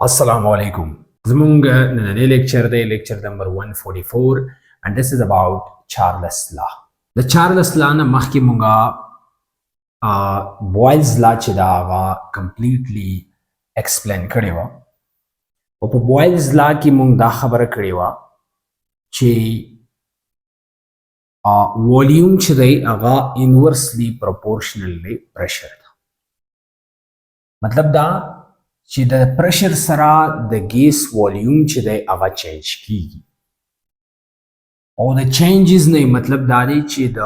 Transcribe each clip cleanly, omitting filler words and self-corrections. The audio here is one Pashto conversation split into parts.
Assalamu alaikum. Zmunga nane lecture day lecture number 144 and this is about Charles law. The Charles law na mahki munga Boyle's law chidawa completely explain kadiwa. Opo Boyle's law ki mung da khabara kadiwa chi volume chidai aga inversely proportionally pressure. मतलब دا چې د پرشر سره د ګیس والیوم چې دی هغه چینج کیږي او د چینجز نه مطلب دا دی چې د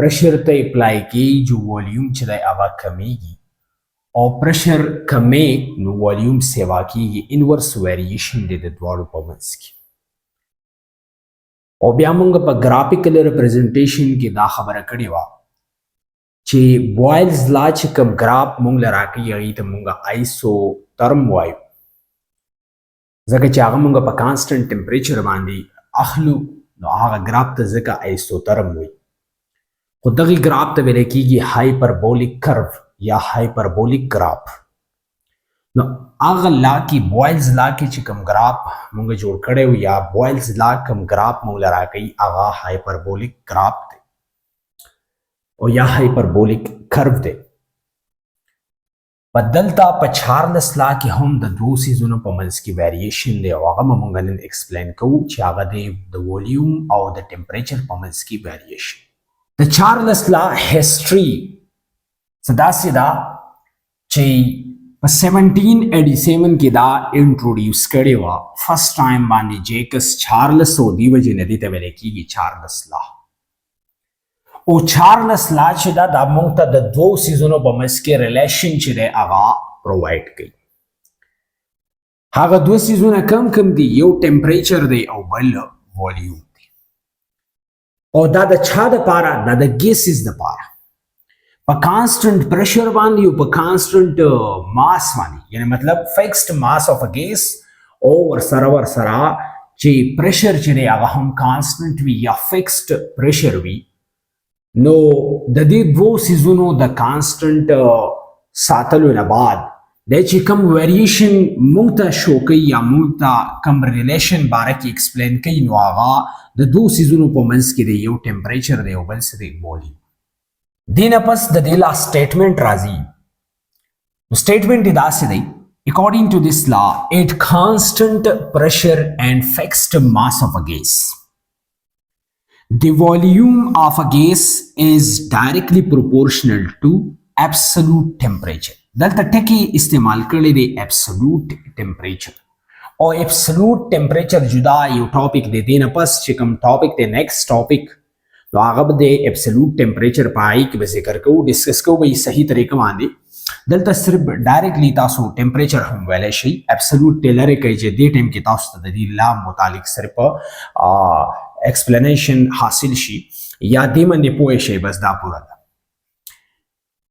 پرشر ته اپلای کیږي جو والیوم چې دی هغه کمیږي او پرشر کمې نو والیوم سیوا کیږي انورس ویریشن دی د دواړو په منځ کې او بیا موږ په ګرافیکل ریپرزنټیشن کې دا خبره کړې وه چې بوایلز لا چې کوم ګراف مونږ له راکوي هغې ته مونږ آیسوترم وایو ځکه چې هغه مونږ په کانسټنټ ټمپریچر باندې اخلو نو هغه ګراف ته ځکه آیسوترم وایي خو دغې ګراف ته ویلی کېږي هایپربولیک کرو یا هایپربولیک ګراف نو هغه لا کې بوایلز لا کې چې کوم ګراف مونږ جوړ کړی و یا بوایلز لا کوم ګراف مونږ له راکوي هغه هایپربولیک ګراف دی او یا هایپربولیک کرو دی په دلته په چارلس لا کې هم د دوو څیزونو په منځ کې ویریشن دی او هغه به موږ نن ایکسپلین کوو چې هغه دی د ولیوم او د ټمپریچر په منځ کې ویریشن د چارلس لا هسټري څه داسې ده چې په 1787 کې دا انټروډیوس کړې وه فرسټ ټایم باندې جیکس چارلس او دې وجې نه دې ته ویلی کېږي چارلس لا او چارلس لا چې دا د موږ ته د دوو څیزونو په منځ کې ریلیشن چې دی هغه پرووایډ کوي هغه دوه څیزونه کم دي یو ټمپریچر دی او بل والیوم دی او دا د چا دپاره دا د ګیسز دپاره په کانسټنټ پریشر باندې او په کانسټنټ ماس باندې یعنی مطلب فکسډ ماس اف ا ګیس او ورسره چې پریشر چې دی هغه هم کانسټنټ وي یا فکسډ پریشر وي نو د دې دوو څیزونو د کانسټنټ ساتلو نه بعد دی چې کوم ویریشن موږ ته شو کوي یا موږ ته کوم ریلیشن باره کې ایکسپلین کوي نو هغه د دوو څیزونو په منځ کې دی یو ټمپریچر دی او بل څه دی والیوم دې نه پس د دې لا سټیټمنټ راځي نو سټیټمنټ یې داسې دی according to this law at constant pressure and fixed mass of a gas the volume of a gas is directly proportional to absolute temperature. دلته ټکی استعمال کړی دی absolute temperature او absolute temperature جدا یو ټاپک دی دې نه پس چې کوم ټاپک دی نیکسټ ټاپک نو هغه به د absolute temperature په هغې کې به ذکر کوو ډسکس کوو به یې صحیح طریقه باندې دلته صرف ډایرکټلی تاسو ټمپریچر هم ویلی شئ absolute ته لرې کوي چې دې ټایم کې تاسو ته د دې لا متعلق صرف ایکسپلینیشن حاصل شي یا دې باندې پوه شئ بس دا پوره ده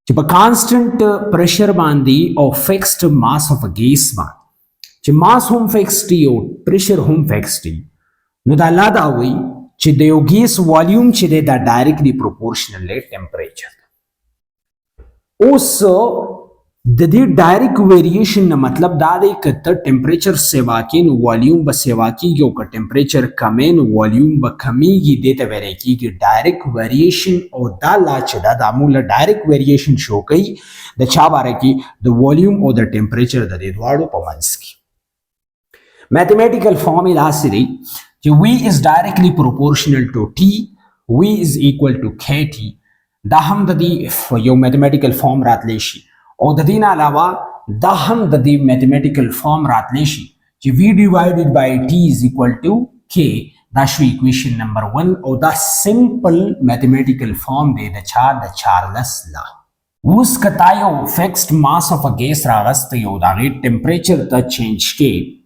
چې په کانسټنټ پریشر باندې او فکسډ ماس اف ګیس باندې چې ماس هم فکسډ او پریشر هم فکسډ نو دا لا دا وایي چې د یو ګیس والیوم چې دی دا ډایرکټلی پروپورشنل دی ټمپریچر اوس د دې ډایرکټ ویریشن نه مطلب دا دی که ته ټمپریچر سیوا کې نو والیوم به سیوا کېږي او که ټمپریچر کمې نو والیوم به کمیږي دې ته ویلی کېږي ډایرکټ ویریشن او دا لا چې ده دا موږ له ډایرکټ ویریشن شو کوي د چا باره کې د والیوم او د ټمپریچر د دې دواړو په منځ کې میتھمیټیکل فارم یې داسې دی چې V is directly proportional to T V is equal to KT دا هم د دې یو میتھمیټیکل فارم راتلی شي او د دې نه علاوه دا هم د دې میتھمیټیکل فارم راتلی شي چې V divided by T is equal to K دا شو equation number 1 او دا simple mathematical form دی د چارلس لا اوس که تا یو فکسډ ماس اف ا ګیس راغستی او د هغې ټمپریچر ته چینج کې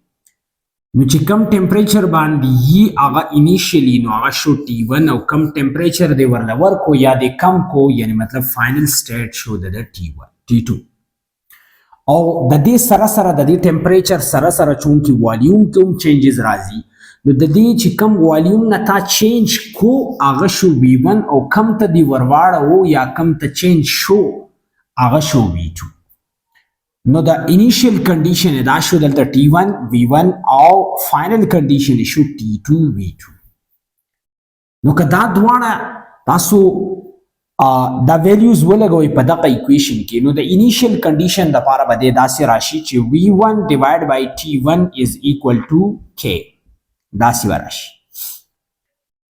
نو چې کم ټمپریچر باندې یي هغه انیشیلی نو هغه شو T1 او کم ټمپریچر دی ورله ورکو یا دی کم کو یعنی مطلب فائنل سټیټ شو د T1 T2 او د دې سره د دې ټمپریچر سره چونکې والیوم کې هم چینجز راځي نو د دې چې کم والیوم نه تا چینج کو هغه شو V1 او کم ته دی ورواړه یا کم ته چینج شو هغه شو V2 نو د انیشیل کنډیشن دا شو دلته T1 V1 او فائنل کنډیشن شو T2 V2. نو که دا دواړه تاسو دا ویلیوز ولګوئ په دغه ایکویشن کې نو د انیشیل کنډیشن دپاره به دې داسې راشي چې V1 ډیوایډ بای T1 از ایکول ټو K. داسې به راشي.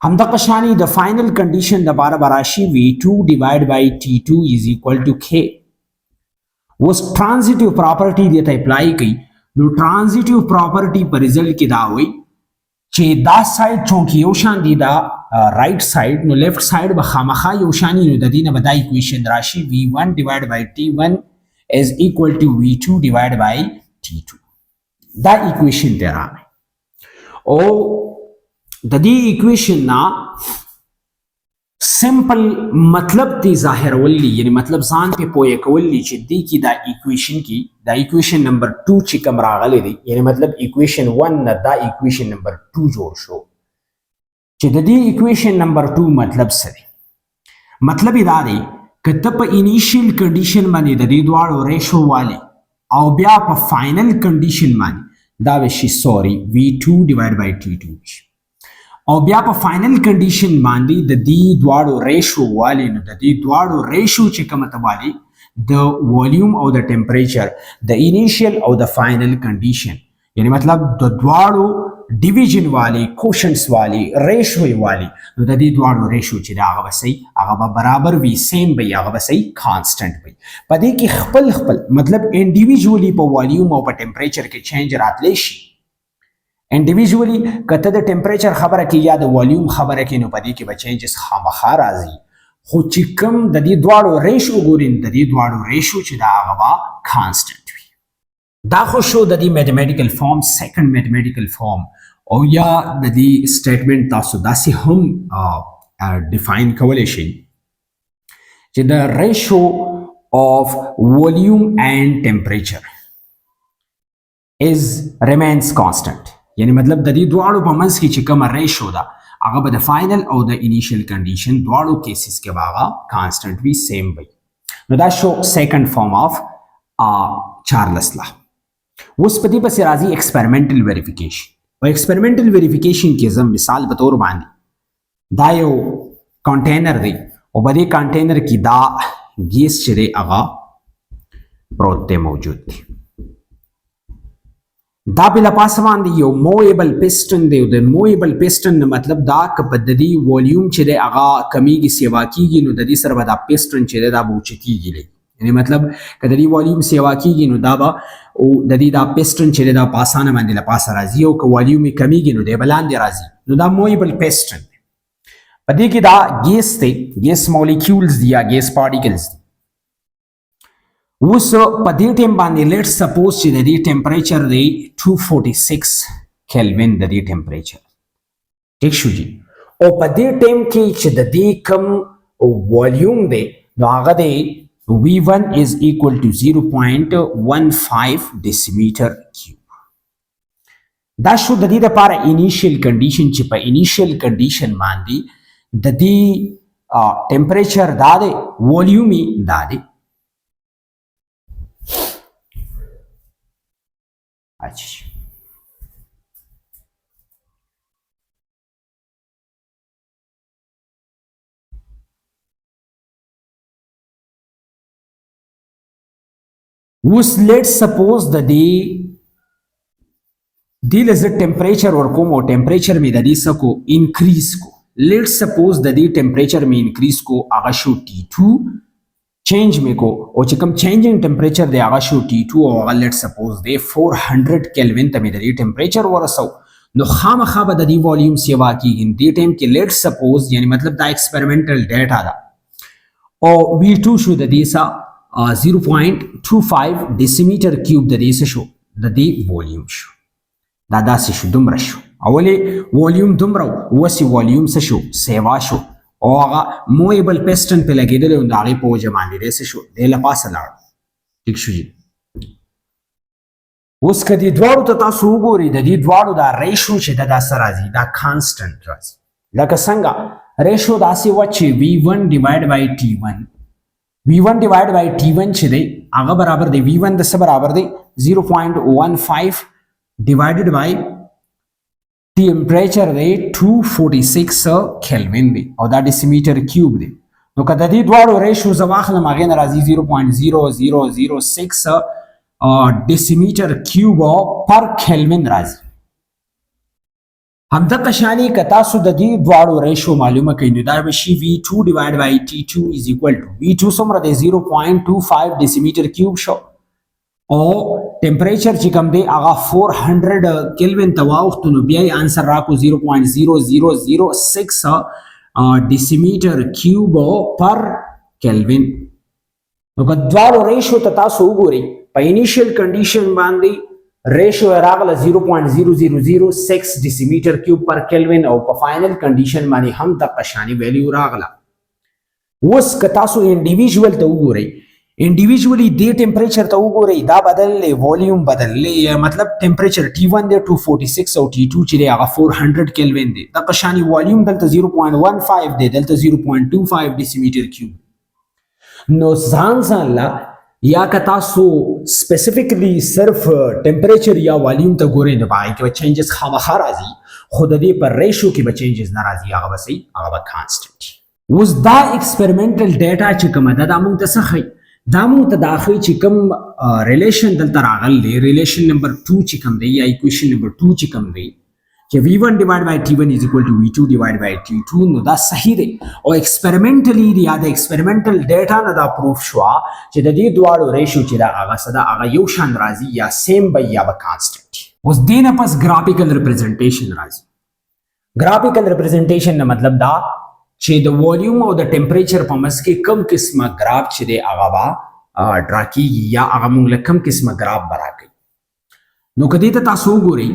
همدغه شانې د فائنل کنډیشن دپاره به راشي V2 ډیوایډ بای T2 از ایکول ټو K. اوس ټرانزیټیو پراپرټي دې ته اپلای کوي نو ټرانزیټیو پراپرټي په ریزلټ کې دا وایي چې دا سایډ چونکې یو شان دی دا رائټ سایډ نو لیفټ سایډ به خامخا یو شانی نو د دې نه به دا ایکویشن راشي V1 ډیوایډ بای T1 از ایکول ټو V2 ډیوایډ بای T2. دا ایکویشن دی راغی او د دې ایکویشن نه سمپل مطلب دی ظاهرول یعنی مطلب ځان په پوهه کول چې دی کی دا ایکویشن نمبر 2 چې کوم راغلی دی یعنی مطلب ایکویشن 1 نه دا ایکویشن نمبر 2 جوړ شو چې د دې ایکویشن نمبر 2 مطلب څه دی. مطلب دا دی که ته په انیشیل کنډیشن باندې د دې دواړو ریشو والی او بیا په فائنل کنډیشن باندې دا وشي V2 ډیوایډ بای T2 او بیا په فائنل کنډیشن باندې د دې دواړو ریشو والی نو د دې دواړو ریشو چې کومه ته والی د والیوم او د ټمپریچر د انیشیل او د فائنل کنډیشن یعنی مطلب د دواړو ډیویژن والی کوشنټس والی ریشو والی نو د دې دواړو ریشو چې دا هغه وسې هغه به برابر وي سیم وي هغه وسې کانسټنټ وي. په دې کې خپل مطلب انډیویژولی په والیوم او په ټمپریچر کې چینج راتلی شي. انډیویژولی کته د ټمپریچر خبره کې یا د والیوم خبره کې نو په دې کې به چینجز خامخا راځي خو چې کوم د دې دواړو ریشو ګورین د دې دواړو ریشو چې دا هغه به کانسټنټ وي. دا خو شو د دې میتھمیټیکل فارم سیکنډ میتھمیټیکل فارم او یا د دې سټیټمنټ تاسو داسې هم ډیفاین کولی شئ چې د ریشو of volume and temperature is remains constant. یعنی مطلب د دې دواړو په منځ کې چې کومه ریشو ده هغه به د فائنل او د انیشیل کنډیشن دواړو کیسز کې به هغه کانسټنټ وي سیم وي. نو دا شو سیکنډ فارم آف چارلس لا. اوس په دې پسې راځي ایکسپریمنټل ویریفیکیشن. او ایکسپریمنټل ویریفیکیشن کې زم مثال په تور باندې دا یو کنټینر دی او په دې کنټینر کې دا ګیس چې دی هغه پروت دی موجود دی. دا بلا پاسه باندې یو مویبل پسټن دی او د مویبل پسټن مطلب دا که په د دې والیوم چې دی هغه کمیږي سیوا کیږي نو د دې سره به دا پسټن چې دی دا به اوچتیږي. یعنی مطلب که د دې والیوم سیوا کیږي نو دا به او د دې دا پسټن چې دی دا په اسانه باندې له پاسه راځي او که والیوم یې کمیږي نو دی به لاندې راځي. نو دا مویبل پسټن دی. په دې کې دا ګیس دی ګیس مولیکیولز دی یا ګیس پارټیکلز دی. اوس په دې ټیم باندې لیټ سپوز چې د دې ټمپریچر دی 246 کیلوین د دې ټمپریچر ٹھیک شو جی. او په دې ټیم کې چې د دې کم والیوم دی نو هغه دی V1 is equal to 0.15 decimeter cube. دا شو د دې لپاره انیشیل کنډیشن چې په انیشیل کنډیشن باندې د دې ټمپریچر دا دی والیوم دا دی. اوس لیټ سپوز د دې لزه ټمپریچر ورکوم او ټمپریچر مې د دې سکو انکریز کو. لیټ سپوز د دې ټمپریچر مې انکریز کو هغه شو T2 چینج مې کو او چې کوم چینجینګ ټمپریچر دی هغه شو T2 او هغه لیټ سپوز دی 400 کیلوین ته مې د دې ټمپریچر ورسو نو خامخا به د دې والیوم سیوا کیږي. دې ټیم کې لیټ سپوز یعنی مطلب دا ایکسپریمنټل ډیټا ده او V2 شو د دې سا 0.25 decimeter cube د دې شو د دې والیوم شو. دا داسې شو دومره شو. اولې والیوم دومره وسی والیوم څه شو سیوا شو او هغه مویبل پسټن په لګېدل او د هغې په وجه باندې دی څه شو دی له پاسه لاړ. ټیک شو جي. اوس که دې دواړو ته تاسو وګورئ د دې دواړو دا ریشو چې دا څه راځي دا کانسټنټ راځي. لکه څنګه ریشو داسې وه چې V1 ډیوایډ بای T1 V1 divided by T1 چې دی هغه برابر دی V1 د څه برابر دی 0.15 divided by ټمپریچر دی 246 کیلوین دی او دا ډیسیمیټر کیوب دی نو که د دې دواړو ریشو زه واخلم هغې نه راځي 0.0006 ډیسیمیټر کیوب پر کیلوین راځي همدغه شانې که تاسو د دې دواړو ریشو معلومه کړئ نو دا به شي V2 divided by T2 is equal to V2 څومره دی 0.25 ډیسیمیټر کیوب شو او ټمپریچر چې کوم دی هغه 400 کیلوین ته واوښتو نو بیا یې انسر راکړو 0.0006 ډیسیمیټر کیوب پر کیلوین نو که دواړو ریشو ته تاسو وګورئ په انیشیل کنډیشن باندې ریشو راغله 0.0006 ډیسیمیټر کیوب پر کیلوین او په فائنل کنډیشن باندې هم دغه شانې ویلیو راغله اوس که تاسو انډیویژوال ته وګورئ انډیویژولی دې ټمپریچر ته وګورئ دا بدللی والیوم بدللی مطلب ټمپریچر T1 دی 246 او T2 چې دی هغه 400 کیلوین دی دغه شانې والیوم دلته 0.15 دی دلته 0.25 ډیسیمیټر کیوب نو ځان لا یا که تاسو سپیسیفیکلی صرف ټمپریچر یا والیوم ته ګورئ نو په هغې کې به چینجز خامخا راځي خو د دې پر ریشو کې به چینجز نه راځي هغه به صحیح هغه به کانسټنټ اوس دا ایکسپریمنټل ډیټا چې کومه ده دا موږ ته څه ښیي دا موږ ته دا ښیي چې کوم ریلیشن دلته راغلی دی ریلیشن نمبر 2 چې کوم دی یا ایکویشن نمبر 2 چې کوم دی چې V1 divided by T1 is equal to V2 divided by T2 نو دا صحیح دی او ایکسپریمنټلی یا د ایکسپریمنټل ډیټا نه دا پروف شوه چې د دې دواړو ریشو چې دا هغه څه ده هغه یو شان راځي یا سیم به یا به کانسټنټ اوس دې نه پس ګرافیکل ریپرزنټیشن راځي ګرافیکل ریپرزنټیشن نه مطلب دا چې د والیوم او د ټمپریچر په منځ کې کوم قسمه ګراف چې دی هغه به ډرا کېږي یا هغه موږ له کوم قسمه ګراف به راکوي نو که دې ته تاسو وګورئ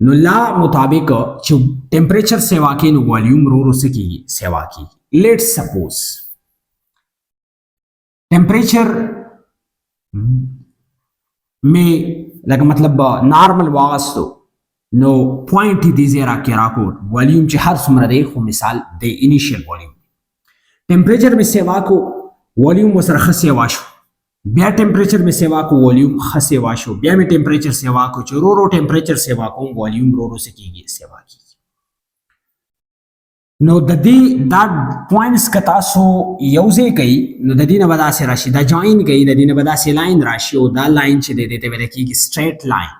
نو لا مطابق چې ټمپریچر سیوا کې نو والیوم ورو ورو څه کېږي سیوا کېږي لیټ سپوز ټمپریچر میں لکه مطلب نارمل واغستو نو پوینټ دې ځای راکې راکوټ والیوم چې هر څومره دی خو مثال د انیشیل والیوم ټمپریچر مې سیوا کو والیوم ورسره ښه سیوا شو بیا ټمپریچر مې سیوا کو والیوم ښه سیوا شو بیا مې ټمپریچر سیوا کو چې ورو ورو ټمپریچر سیوا کوم والیوم ورو ورو څه کېږي سیوا کېږي نو د دې دا پوینټس که تاسو یو ځای کوئ نو د دې نه به داسې راشي دا جوین کوي د دې نه به داسې لاین راشي او دا لاین چې دی دې ته ویل کېږي سټریټ لاین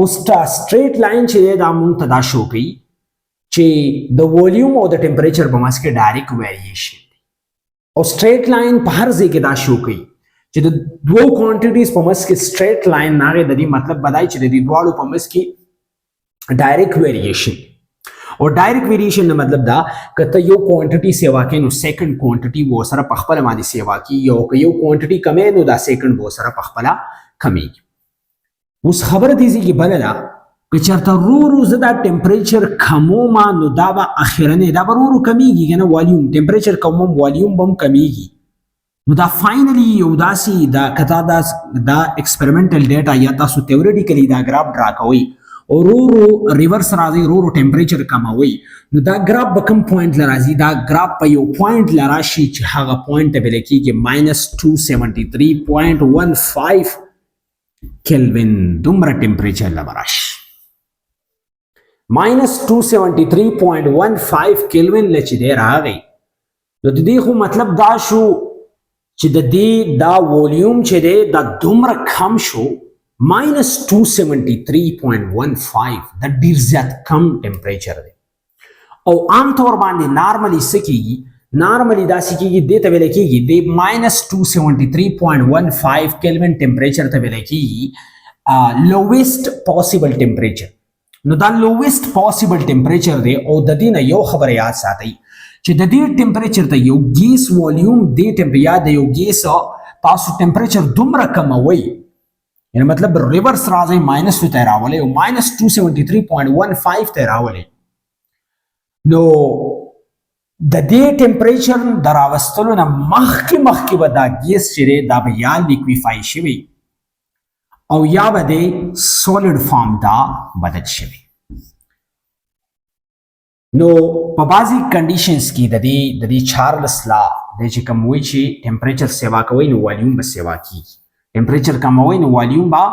اوس سټریټ لاین چې دی دا مونږ ته دا شو کوي چې د والیوم او د ټمپریچر په منځ کې ډایرکټ ویریشن دی او سټریټ لاین په هر ځای کې دا شو کوي چې د دوو کوانټیټیز په منځ کې سټریټ لاین ناغې د دې مطلب بدای چې د دې دواړو په منځ کې ډایرکټ ویریشن او ډایرکټ ویریشن نه مطلب دا که ته یو کوانټیټي سیوا کوې نو سیکنډ کوانټیټي به ورسره په خپله باندې سیوا کېږي او که یو کوانټیټي کمی نو دا سیکنډ به ورسره په خپله کمیږي اوس خبره دې ځای کې بله ده که چېرته ورو ورو زه دا ټمپریچر کمومه نو دا به اخرنی دا به ورو ورو کمیږي که نه والیوم ټمپریچر کموم والیوم به هم کمیږي نو دا فاینلی یو داسې دا که تا دا ایکسپریمنټل ډیټا یا تاسو تیوریټیکلی دا ګراف ډرا کوئ او ورو ورو ریورس راځي ورو ورو ټمپریچر کموئ نو دا ګراف به کوم پوینټ له راځي دا ګراف په یو پوینټ له راشي چې هغه پوینټ ته ویل کېږي -273.15 کیلوین دومره ټمپریچر له به راشي -273.15 کیلوین له چې دی راغی نو د دې خو مطلب دا شو چې د دې دا والیوم چې دی دا دومره کم شو -273.15 دا ډیر زیات کم ټمپریچر دی او عام طور باندې نارملی څه کېږي نارملی داسې کېږي دې ته ویل کېږي د -273.15 کیلوین ټمپریچر ته ویل کېږي لویسټ پاسبل ټمپریچر نو دا لویسټ پاسبل ټمپریچر دی او د دې نه یو خبره یاد ساتئ چې د دې ټمپریچر ته یو ګیس والیوم دې ټمپریچر د یو ګیس تاسو ټمپریچر دومره کموئ یعنی مطلب ریورس راځي ماینس ته راولئ او -273.15 ته راولئ نو د دې ټمپریچر د راوستلو نه مخکې به دا ګیس چې دی دا به یا لیکویفای شوی او یا به د سولید فارم دا بدل شوی نو په بعضی کنډیشنز کې د دې چارلس لا د چې کوم وی چې ټمپریچر سیوا کوي نو والیوم به سیوا کیږي ټمپریچر کموي نو والیوم به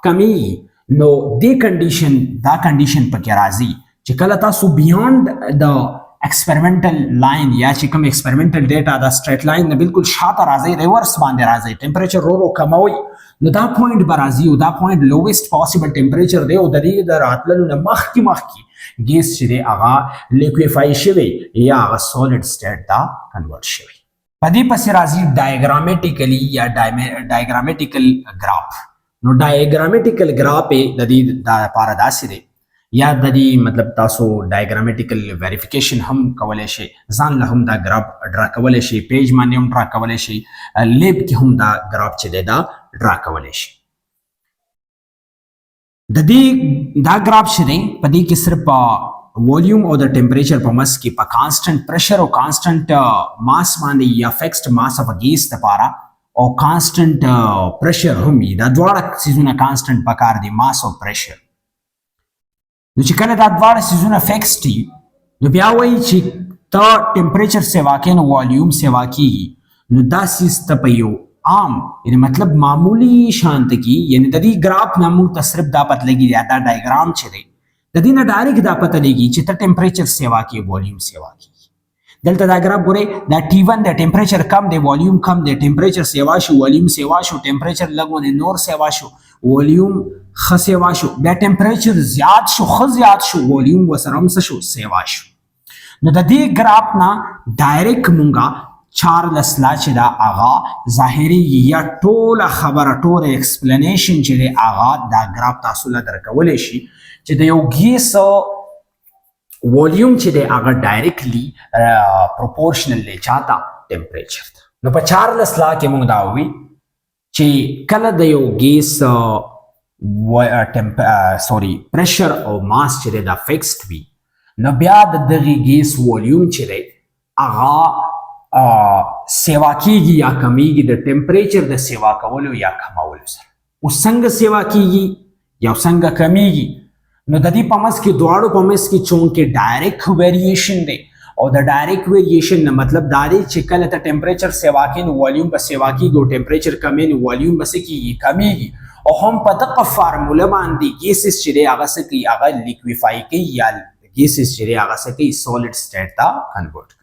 کمیږي نو دې کنډیشن دا کنډیشن پکې راځي چې کله تاسو بیانډ د ایکسپریمنټل لاین یا چې کوم ایکسپریمنټل ډیټا دا سټریټ لاین نه بالکل شاته راځي ریورس باندې راځي ټمپریچر رو کموي نو دا پوینټ به راځي او دا پوینټ لوویسټ پاسبل ټمپریچر دی او د دې د راتللو نه مخکې ګیس چې دی هغه لیکویفای شوی یا هغه سولید سټیټ ته کنورټ شوی په دې پسې راځي ډایګرامیټیکلی یا ډایګرامیټیکل ګراف نو ډایګرامیټیکل ګراف د دې د لپاره داسې دی یا د دې مطلب تاسو ډایګرامیټیکل ویریفیکیشن هم کولای شئ ځان له هم دا ګراف ډرا کولای شئ پیج باندې هم ډرا کولای شئ لیب کې هم دا ګراف چې دی دا ډرا کولای شئ د دې دا ګراف چې دی په دې کې صرف والیوم او د ټمپریچر په منځ کې په کانسټنټ پریشر او کانسټنټ ماس باندې یا فکسډ ماس اف ا ګیس لپاره او کانسټنټ پریشر هم دا دواړه څیزونه کانسټنټ پکار دي ماس او پریشر نو چې کله دا دواړه څیزونه فکس دي نو بیا وایي چې تا ټمپریچر سیوا کوي نو والیوم سیوا کیږي نو دا سیز ته په یو عام یعنی مطلب معمولی شانت کی یعنی د دې ګراف نه موږ ته صرف دا پته لګي دا ډایګرام چې دی د دې نه ډایرکټ دا پته لګي چې ته ټمپریچر سیوا کوي والیوم سیوا کوي دلته دا ګراف ګورئ دا T1 د ټمپریچر کم دی والیوم کم دی ټمپریچر سیوا شو والیوم سیوا شو ټمپریچر لګو دی نور سیوا شو والیوم ښه سیوا شو بیا ټمپریچر زیات شو ښه زیات شو والیوم ورسره هم څه شو سیوا شو نو د دې ګراف نه ډایرکټ مونږه چارلس لا چې دا هغه ظاهري یا ټوله خبره ټوله ایکسپلینیشن چې دی هغه دا ګراف تاسو له درکولی شي چې د یو ګیس والیوم چې دی هغه ډایرکټلی پروپورشنل دی چاته ټمپریچر ته نو په چارلس لا کې مونږ دا ووي چې کله د یو ګیس پریشر او ماس چې دی دا فکسډ وي نو بیا د دغې ګیس والیوم چې دی هغه سیوا کیږي یا کمیږي د ټمپریچر د سیوا کولو یا کمولو سره اوس څنګه سیوا کیږي یا څنګه کمیږي نو د دې په منځ کې دواړو په منځ کې چونکې ډایرکټ ویریشن دی او د ډایرکټ ویریشن نه مطلب دا دی چې کله ته ټمپریچر سیوا کوي نو والیوم به سیوا کیږي او ټمپریچر کموي نو والیوم به څه کیږي کمیږي او هم په دغه فارموله باندې ګیسز چې دی هغه څه کوي هغه لیکویفای کوي یا ګیسز چې دی هغه څه کوي سولید سټیټ ته کنورټ